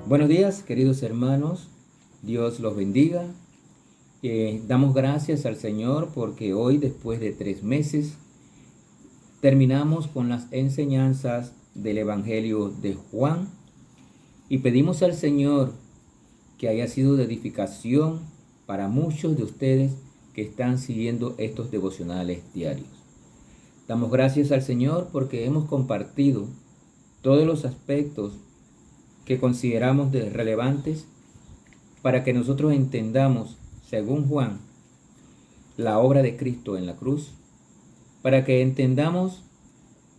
Buenos días, queridos hermanos. Dios los bendiga. Damos gracias al Señor porque hoy, después de 3 meses, terminamos con las enseñanzas del Evangelio de Juan y pedimos al Señor que haya sido de edificación para muchos de ustedes que están siguiendo estos devocionales diarios. Damos gracias al Señor porque hemos compartido todos los aspectos que consideramos relevantes para que nosotros entendamos, según Juan, la obra de Cristo en la cruz, para que entendamos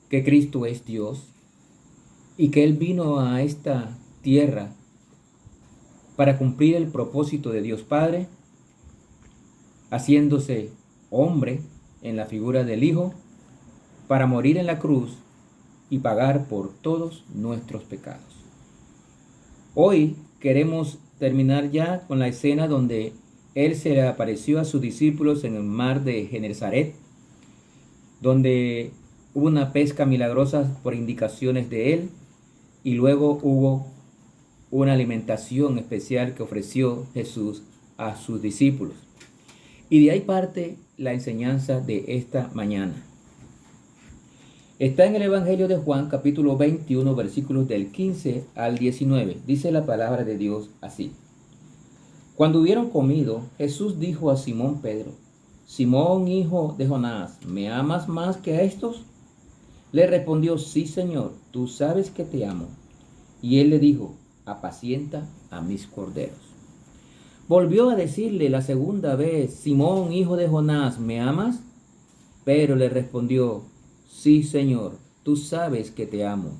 que Cristo es Dios y que Él vino a esta tierra para cumplir el propósito de Dios Padre, haciéndose hombre en la figura del Hijo, para morir en la cruz y pagar por todos nuestros pecados. Hoy queremos terminar ya con la escena donde Él se le apareció a sus discípulos en el mar de Genesaret, donde hubo una pesca milagrosa por indicaciones de Él y luego hubo una alimentación especial que ofreció Jesús a sus discípulos. Y de ahí parte la enseñanza de esta mañana. Está en el Evangelio de Juan, capítulo 21, versículos del 15 al 19. Dice la palabra de Dios así. Cuando hubieron comido, Jesús dijo a Simón Pedro: Simón, hijo de Jonás, ¿me amas más que a estos? Le respondió: Sí, Señor, tú sabes que te amo. Y él le dijo: apacienta a mis corderos. Volvió a decirle la segunda vez: Simón, hijo de Jonás, ¿me amas? Pedro le respondió: Sí, Señor, tú sabes que te amo.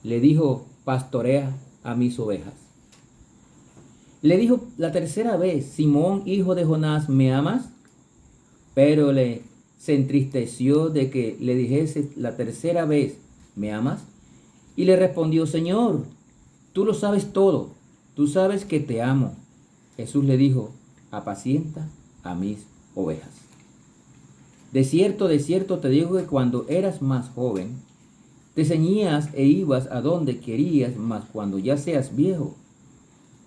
Le dijo: pastorea a mis ovejas. Le dijo la tercera vez: Simón, hijo de Jonás, ¿me amas? Pero se entristeció de que le dijese la tercera vez: ¿me amas? Y le respondió: Señor, tú lo sabes todo, tú sabes que te amo. Jesús le dijo: apacienta a mis ovejas. De cierto te digo que cuando eras más joven, te ceñías e ibas a donde querías, mas cuando ya seas viejo,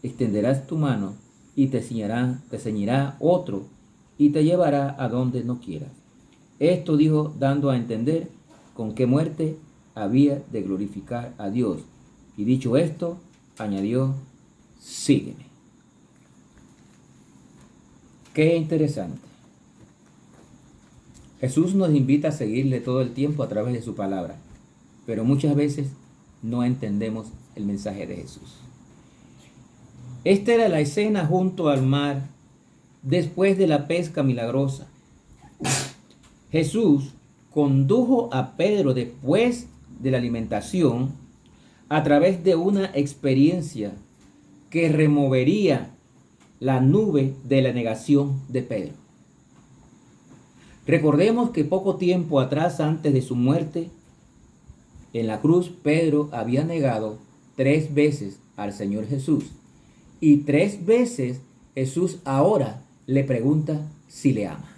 extenderás tu mano y te ceñirá otro y te llevará a donde no quieras. Esto dijo dando a entender con qué muerte había de glorificar a Dios. Y dicho esto, añadió: sígueme. Qué interesante. Jesús nos invita a seguirle todo el tiempo a través de su palabra, pero muchas veces no entendemos el mensaje de Jesús. Esta era la escena junto al mar después de la pesca milagrosa. Jesús condujo a Pedro después de la alimentación a través de una experiencia que removería la nube de la negación de Pedro. Recordemos que poco tiempo atrás, antes de su muerte en la cruz, Pedro había negado 3 veces al Señor Jesús. Y 3 veces Jesús ahora le pregunta si le ama.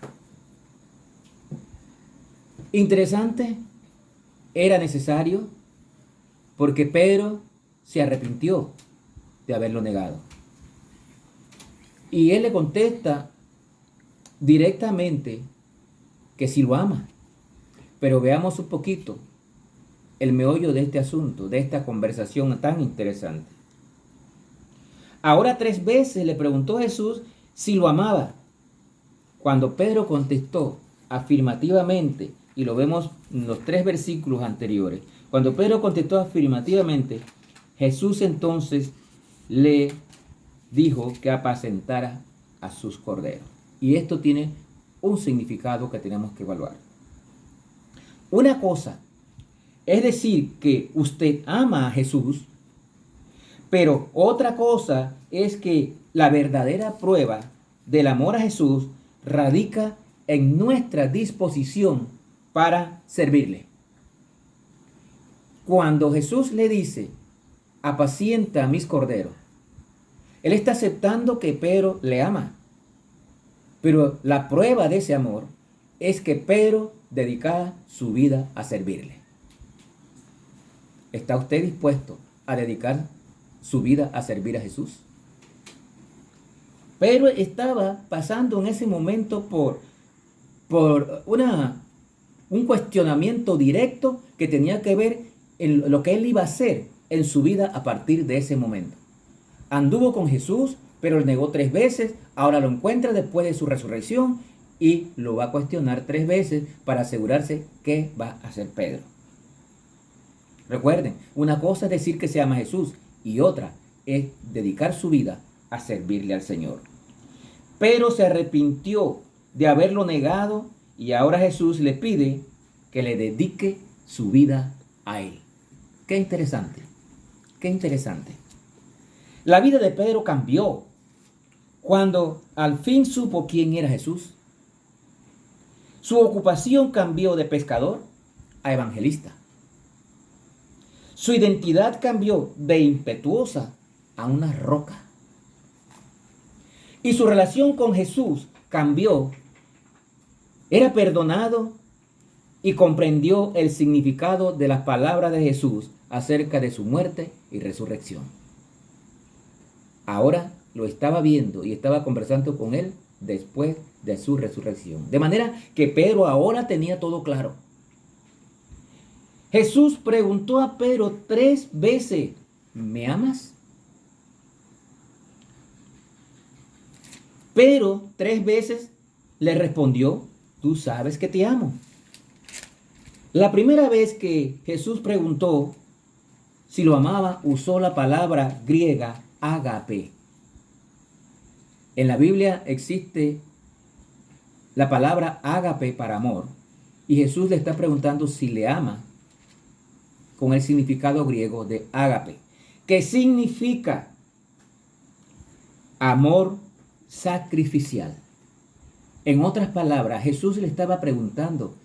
Interesante, era necesario, porque Pedro se arrepintió de haberlo negado. Y él le contesta directamente que sí lo ama. Pero veamos un poquito el meollo de este asunto, de esta conversación tan interesante. Ahora 3 veces le preguntó Jesús si lo amaba. Cuando Pedro contestó afirmativamente, y lo vemos en los 3 versículos anteriores, cuando Pedro contestó afirmativamente, Jesús entonces le dijo que apacentara a sus corderos. Y esto tiene un significado que tenemos que evaluar. Una cosa es decir que usted ama a Jesús, pero otra cosa es que la verdadera prueba del amor a Jesús radica en nuestra disposición para servirle. Cuando Jesús le dice: apacienta a mis corderos, Él está aceptando que Pedro le ama. Pero la prueba de ese amor es que Pedro dedicara su vida a servirle. ¿Está usted dispuesto a dedicar su vida a servir a Jesús? Pedro estaba pasando en ese momento por un cuestionamiento directo que tenía que ver en lo que él iba a hacer en su vida a partir de ese momento. Anduvo con Jesús, pero lo negó 3 veces. Ahora lo encuentra después de su resurrección y lo va a cuestionar 3 veces para asegurarse qué va a hacer Pedro. Recuerden, una cosa es decir que se ama a Jesús y otra es dedicar su vida a servirle al Señor. Pero se arrepintió de haberlo negado y ahora Jesús le pide que le dedique su vida a él. Qué interesante, qué interesante. La vida de Pedro cambió cuando al fin supo quién era Jesús. Su ocupación cambió de pescador a evangelista. Su identidad cambió de impetuosa a una roca. Y su relación con Jesús cambió. Era perdonado y comprendió el significado de las palabras de Jesús acerca de su muerte y resurrección. Ahora lo estaba viendo y estaba conversando con él después de su resurrección. De manera que Pedro ahora tenía todo claro. Jesús preguntó a Pedro 3 veces, ¿me amas? Pero 3 veces le respondió, tú sabes que te amo. La primera vez que Jesús preguntó si lo amaba, usó la palabra griega ágape. En la Biblia existe la palabra ágape para amor. Y Jesús le está preguntando si le ama con el significado griego de ágape, que significa amor sacrificial. En otras palabras, Jesús le estaba preguntando,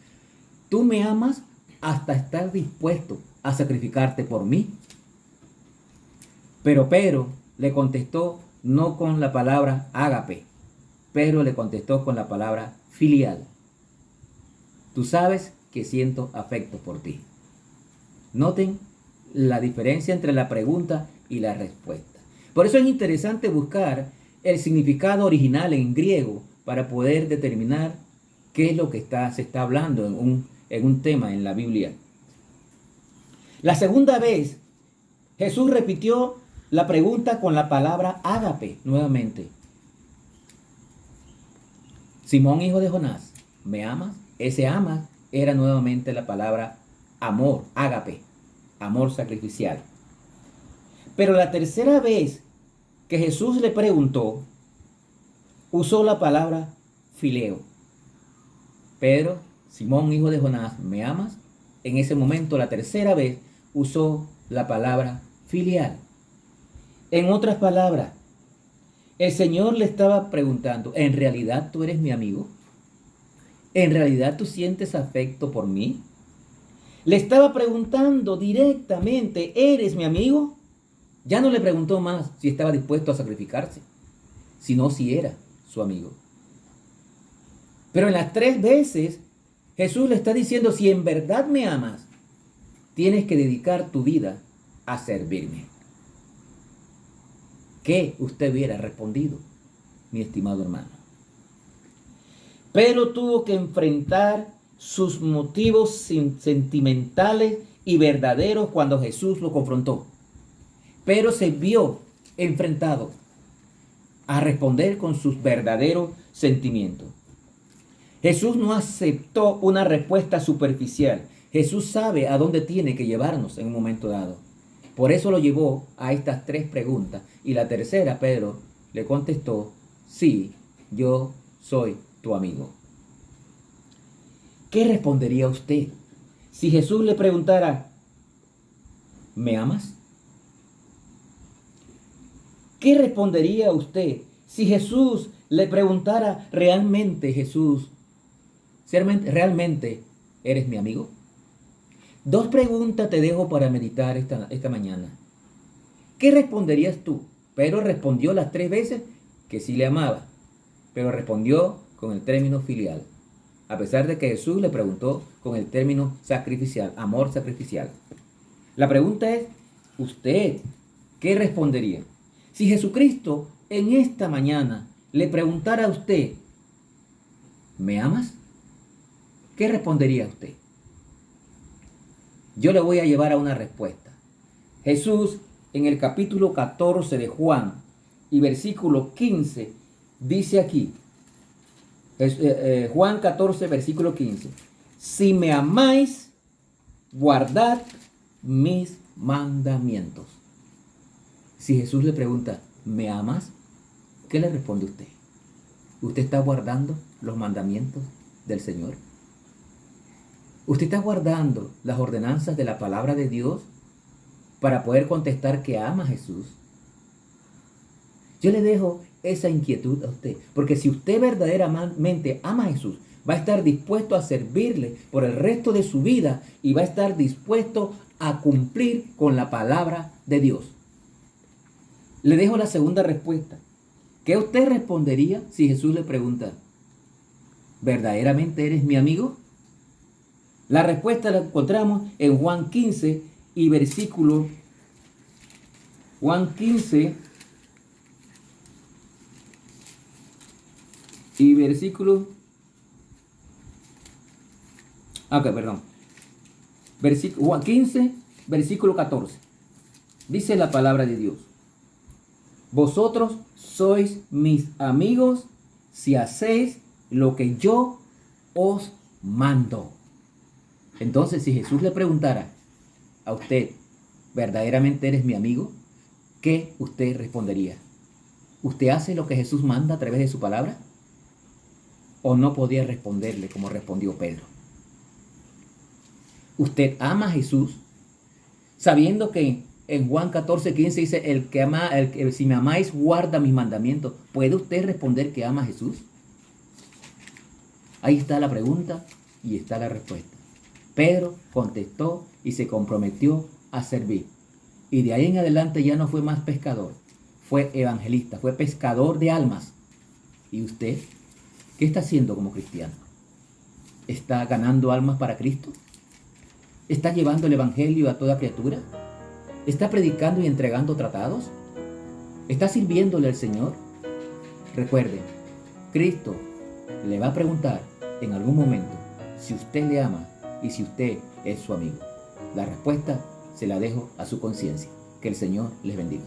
¿tú me amas hasta estar dispuesto a sacrificarte por mí? Pero Pedro le contestó no con la palabra ágape. Pedro le contestó con la palabra filial. Tú sabes que siento afecto por ti. Noten la diferencia entre la pregunta y la respuesta. Por eso es interesante buscar el significado original en griego para poder determinar qué es lo que se está hablando en un tema en la Biblia. La segunda vez, Jesús repitió la pregunta con la palabra ágape nuevamente. Simón, hijo de Jonás, ¿me amas? Ese amas era nuevamente la palabra amor, ágape, amor sacrificial. Pero la tercera vez que Jesús le preguntó, usó la palabra fileo. Pedro, Simón, hijo de Jonás, ¿me amas? En ese momento, la tercera vez, usó la palabra filial. En otras palabras, el Señor le estaba preguntando, ¿en realidad tú eres mi amigo? ¿En realidad tú sientes afecto por mí? Le estaba preguntando directamente, ¿eres mi amigo? Ya no le preguntó más si estaba dispuesto a sacrificarse, sino si era su amigo. Pero en las 3 veces, Jesús le está diciendo, si en verdad me amas, tienes que dedicar tu vida a servirme. ¿Qué usted hubiera respondido, mi estimado hermano? Pedro tuvo que enfrentar sus motivos sentimentales y verdaderos cuando Jesús lo confrontó. Pedro se vio enfrentado a responder con sus verdaderos sentimientos. Jesús no aceptó una respuesta superficial. Jesús sabe a dónde tiene que llevarnos en un momento dado. Por eso lo llevó a estas 3 preguntas. Y la tercera, Pedro le contestó, sí, yo soy tu amigo. ¿Qué respondería usted si Jesús le preguntara, ¿me amas? ¿Qué respondería usted si Jesús le preguntara realmente, Jesús, ¿realmente eres mi amigo? 2 preguntas te dejo para meditar esta mañana. ¿Qué responderías tú? Pedro respondió las 3 veces que sí le amaba, pero respondió con el término filial, a pesar de que Jesús le preguntó con el término sacrificial, amor sacrificial. La pregunta es, ¿usted ¿qué respondería? Si Jesucristo en esta mañana le preguntara a usted, ¿me amas? ¿Qué respondería usted? Yo le voy a llevar a una respuesta. Jesús en el capítulo 14 de Juan y versículo 15 dice aquí, Juan 14 versículo 15, si me amáis, guardad mis mandamientos. Si Jesús le pregunta, ¿me amas? ¿Qué le responde usted? ¿Usted está guardando los mandamientos del Señor? ¿Usted está guardando las ordenanzas de la palabra de Dios para poder contestar que ama a Jesús? Yo le dejo esa inquietud a usted, porque si usted verdaderamente ama a Jesús, va a estar dispuesto a servirle por el resto de su vida y va a estar dispuesto a cumplir con la palabra de Dios. Le dejo la segunda respuesta. ¿Qué usted respondería si Jesús le pregunta, ¿verdaderamente eres mi amigo? La respuesta la encontramos en Juan 15 y versículo Juan 15 y versículo Juan 15, versículo 14. Dice la palabra de Dios. Vosotros sois mis amigos si hacéis lo que yo os mando. Entonces, si Jesús le preguntara a usted, ¿verdaderamente eres mi amigo? ¿Qué usted respondería? ¿Usted hace lo que Jesús manda a través de su palabra? ¿O no podía responderle como respondió Pedro? ¿Usted ama a Jesús sabiendo que en Juan 14, 15 dice, si me amáis, guarda mis mandamientos? ¿Puede usted responder que ama a Jesús? Ahí está la pregunta y está la respuesta. Pedro contestó y se comprometió a servir. Y de ahí en adelante ya no fue más pescador, fue evangelista, fue pescador de almas. ¿Y usted qué está haciendo como cristiano? ¿Está ganando almas para Cristo? ¿Está llevando el evangelio a toda criatura? ¿Está predicando y entregando tratados? ¿Está sirviéndole al Señor? Recuerde, Cristo le va a preguntar en algún momento si usted le ama y si usted es su amigo. La respuesta se la dejo a su conciencia. Que el Señor les bendiga.